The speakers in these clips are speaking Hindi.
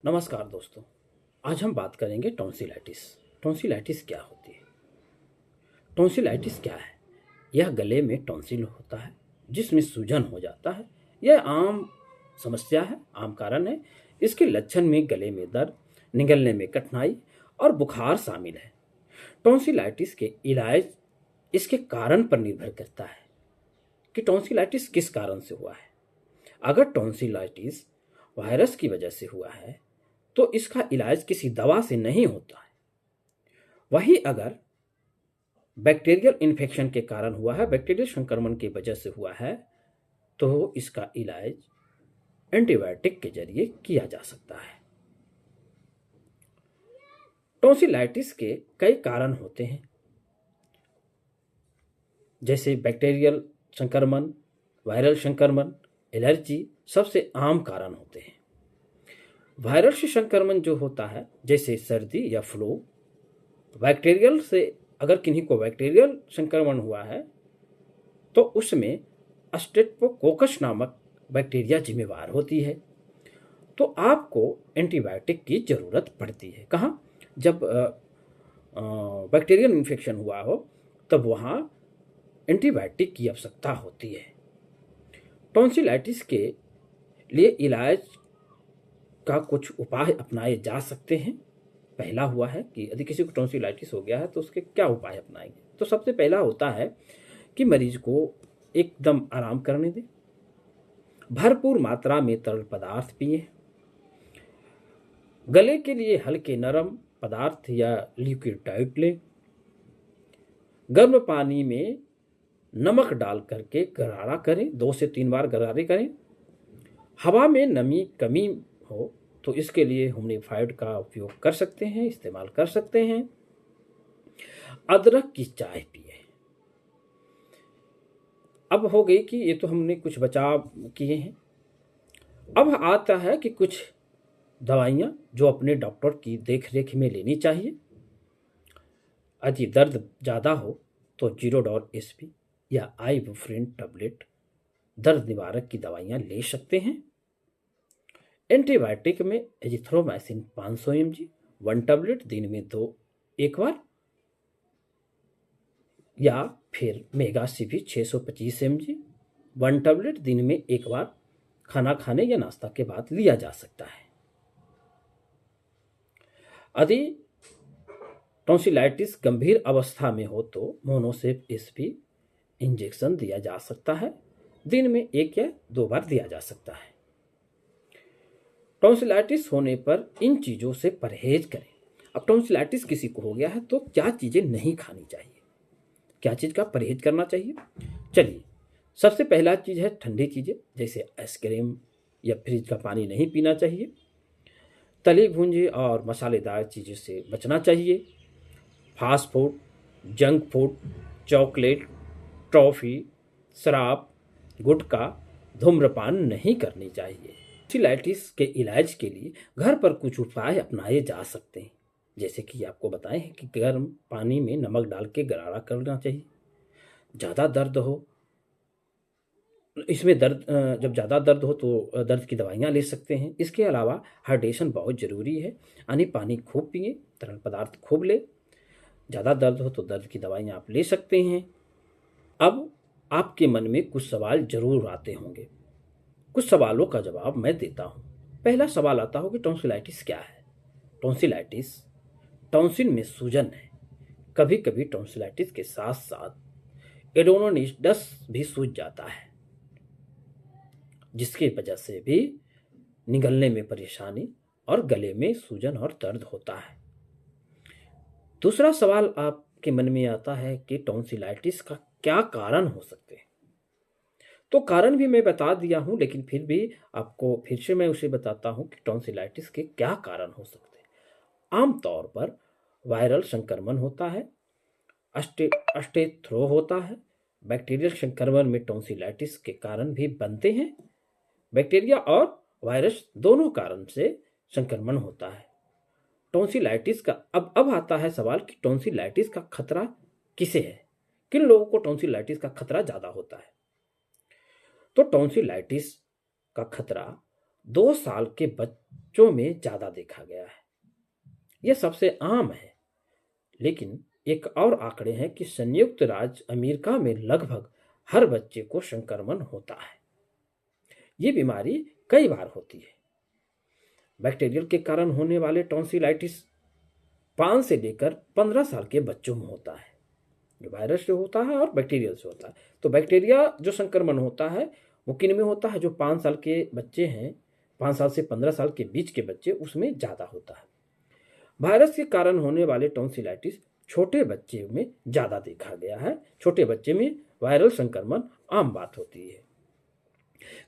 नमस्कार दोस्तों। आज हम बात करेंगे टॉन्सिलाइटिस। टॉन्सिलाइटिस क्या होती है? टॉन्सिलाइटिस क्या है? यह गले में टॉन्सिल होता है जिसमें सूजन हो जाता है। यह आम समस्या है, आम कारण है। इसके लक्षण में गले में दर्द, निगलने में कठिनाई और बुखार शामिल है। टॉन्सिलाइटिस के इलाज इसके कारण पर निर्भर करता है कि टॉन्सिलाइटिस किस कारण से हुआ है। अगर टॉन्सिलाइटिस वायरस की वजह से हुआ है तो इसका इलाज किसी दवा से नहीं होता है। वहीं अगर बैक्टीरियल इन्फेक्शन के कारण हुआ है, बैक्टीरियल संक्रमण की वजह से हुआ है, तो इसका इलाज एंटीबायोटिक के जरिए किया जा सकता है। टॉन्सिलाइटिस के कई कारण होते हैं, जैसे बैक्टीरियल संक्रमण, वायरल संक्रमण, एलर्जी सबसे आम कारण होते हैं। वायरल से संक्रमण जो होता है, जैसे सर्दी या फ्लू, बैक्टीरियल से अगर किन्हीं को बैक्टीरियल संक्रमण हुआ है तो उसमें स्ट्रेप्टोकोकस नामक बैक्टीरिया जिम्मेवार होती है। तो आपको एंटीबायोटिक की ज़रूरत पड़ती है। कहाँ? जब बैक्टीरियल इन्फेक्शन हुआ हो तब वहाँ एंटीबायोटिक की आवश्यकता होती है। टॉन्सिलाइटिस के लिए इलाज का कुछ उपाय अपनाए जा सकते हैं। पहला हुआ है कि यदि किसी को टॉन्सिलाइटिस हो गया है तो उसके क्या उपाय अपनाएंगे। तो सबसे पहला होता है कि मरीज को एकदम आराम करने दें, भरपूर मात्रा में तरल पदार्थ पिए, गले के लिए हल्के नरम पदार्थ या लिक्विड डाइट लें, गर्म पानी में नमक डाल करके गरारा करें, 2 से 3 बार गरारे करें। हवा में नमी कमी हो तो इसके लिए ह्यूमिडिफाइड का उपयोग कर सकते हैं, इस्तेमाल कर सकते हैं। अदरक की चाय पिए। अब हो गई कि ये तो हमने कुछ बचाव किए हैं। अब आता है कि कुछ दवाइयाँ जो अपने डॉक्टर की देख रेख में लेनी चाहिए। यदि दर्द ज़्यादा हो तो जीरोडॉल एसपी या आइबुप्रोफेन टैबलेट दर्द निवारक की दवाइयाँ ले सकते हैं। एंटीबायोटिक में एजिथ्रोमाइसिन 500 mg 1 टैबलेट दिन में 2 एक बार, या फिर मेगासिफी 625 mg 1 टैबलेट दिन में एक बार खाना खाने या नाश्ता के बाद लिया जा सकता है। यदि टॉन्सिलाइटिस गंभीर अवस्था में हो तो मोनोसेप एसपी इंजेक्शन दिया जा सकता है, दिन में 1 या 2 बार दिया जा सकता है। टॉन्सिलाइटिस होने पर इन चीज़ों से परहेज करें। अब टॉन्सिलाइटिस किसी को हो गया है तो क्या चीज़ें नहीं खानी चाहिए, क्या चीज़ का परहेज करना चाहिए? चलिए, सबसे पहला चीज़ है ठंडी चीज़ें, जैसे आइसक्रीम या फ्रिज का पानी नहीं पीना चाहिए। तली भूंजी और मसालेदार चीज़ों से बचना चाहिए। Fast food, junk food, chocolate, toffee, शराब, गुटखा, धूम्रपान नहीं करनी चाहिए। टॉन्सिलाइटिस के इलाज के लिए घर पर कुछ उपाय अपनाए जा सकते हैं, जैसे कि आपको बताएं कि गर्म पानी में नमक डाल के गरारा करना चाहिए। ज़्यादा दर्द हो, इसमें दर्द जब ज़्यादा दर्द हो तो दर्द की दवाइयाँ ले सकते हैं। इसके अलावा हाइड्रेशन बहुत ज़रूरी है, यानी पानी खूब पिए, तरल पदार्थ खूब ले। ज़्यादा दर्द हो तो दर्द की दवाइयाँ आप ले सकते हैं। अब आपके मन में कुछ सवाल जरूर आते होंगे, कुछ सवालों का जवाब मैं देता हूँ। पहला सवाल आता हो कि टॉन्सिलाइटिस क्या है? टॉन्सिलाइटिस टॉन्सिल में सूजन है। कभी कभी टॉन्सिलाइटिस के साथ साथ एडोनोनिडस भी सूज जाता है, जिसकी वजह से भी निगलने में परेशानी और गले में सूजन और दर्द होता है। दूसरा सवाल आपके मन में आता है कि टॉन्सिलाइटिस का क्या कारण हो सकते हैं। तो कारण भी मैं बता दिया हूं, लेकिन फिर भी आपको फिर से मैं उसे बताता हूं कि टॉन्सिलाइटिस के क्या कारण हो सकते हैं। आमतौर पर वायरल संक्रमण होता है, अस्टेथ्रो होता है। बैक्टीरियल संक्रमण में टॉन्सिलाइटिस के कारण भी बनते हैं। बैक्टीरिया और वायरस दोनों कारण से संक्रमण होता है। टॉन्सिलाइटिस का अब आता है सवाल कि टॉन्सिलाइटिस का खतरा किसे है, किन लोगों को टॉन्सिलाइटिस का खतरा ज़्यादा होता है। तो टॉन्सिलाइटिस का खतरा 2 साल के बच्चों में ज़्यादा देखा गया है। यह सबसे आम है, लेकिन एक और आंकड़े हैं कि संयुक्त राज्य अमेरिका में लगभग हर बच्चे को संक्रमण होता है। ये बीमारी कई बार होती है। बैक्टीरियल के कारण होने वाले टॉन्सिलाइटिस 5 से लेकर 15 साल के बच्चों में होता है। जो वायरस से होता है और बैक्टीरियल से होता है। तो बैक्टीरिया जो संक्रमण होता है वो किन में होता है? जो 5 साल के बच्चे हैं, 5 साल से 15 साल के बीच के बच्चे, उसमें ज़्यादा होता है। वायरस के कारण होने वाले टॉन्सिलाइटिस छोटे बच्चे में ज़्यादा देखा गया है। छोटे बच्चे में वायरल संक्रमण आम बात होती है।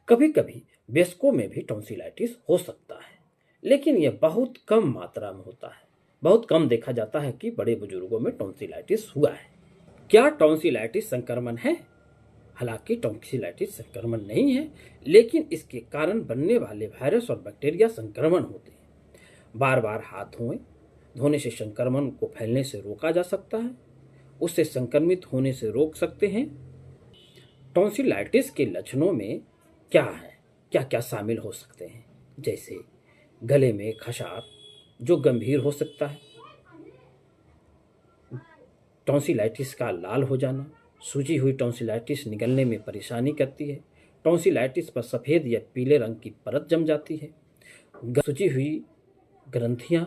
कभी कभी वयस्कों में भी टॉन्सिलाइटिस हो सकता है, लेकिन यह बहुत कम मात्रा में होता है। बहुत कम देखा जाता है कि बड़े बुजुर्गों में टॉन्सिलाइटिस हुआ है। क्या टॉन्सिलाइटिस संक्रमण है? हालांकि टॉन्सिलाइटिस संक्रमण नहीं है, लेकिन इसके कारण बनने वाले वायरस और बैक्टीरिया संक्रमण होते हैं। बार बार हाथ धोने से संक्रमण को फैलने से रोका जा सकता है। उससे संक्रमित होने से रोक सकते हैं। टॉन्सिलाइटिस के लक्षणों में क्या है, क्या क्या शामिल हो सकते हैं? जैसे गले में खराश जो गंभीर हो सकता है, टॉन्सिलाइटिस का लाल हो जाना, सूजी हुई टॉन्सिलाइटिस निगलने में परेशानी करती है। टॉन्सिलाइटिस पर सफ़ेद या पीले रंग की परत जम जाती है। सूजी हुई ग्रंथियां,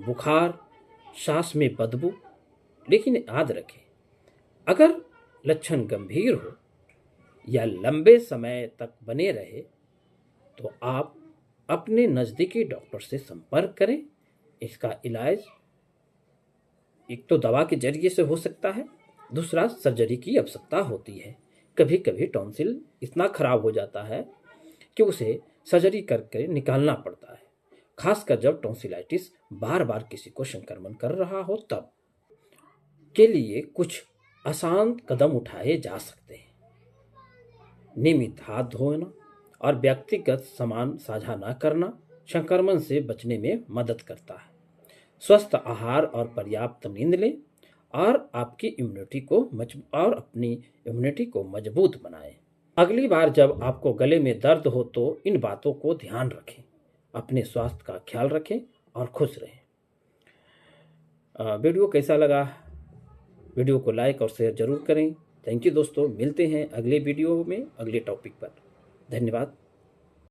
बुखार, सांस में बदबू। लेकिन याद रखें, अगर लक्षण गंभीर हो या लंबे समय तक बने रहे तो आप अपने नज़दीकी डॉक्टर से संपर्क करें। इसका इलाज एक तो दवा के जरिए से हो सकता है, दूसरा सर्जरी की आवश्यकता होती है। कभी कभी टॉन्सिल इतना खराब हो जाता है कि उसे सर्जरी करके निकालना पड़ता है, खासकर जब टॉन्सिलाइटिस बार बार किसी को संक्रमण कर रहा हो तब। के लिए कुछ आसान कदम उठाए जा सकते हैं। नियमित हाथ धोना और व्यक्तिगत सामान साझा न करना संक्रमण से बचने में मदद करता है। स्वस्थ आहार और पर्याप्त नींद लें और अपनी इम्यूनिटी को मजबूत बनाएं। अगली बार जब आपको गले में दर्द हो तो इन बातों को ध्यान रखें। अपने स्वास्थ्य का ख्याल रखें और खुश रहें। वीडियो कैसा लगा? वीडियो को लाइक और शेयर जरूर करें। थैंक यू दोस्तों। मिलते हैं अगले वीडियो में अगले टॉपिक पर। धन्यवाद।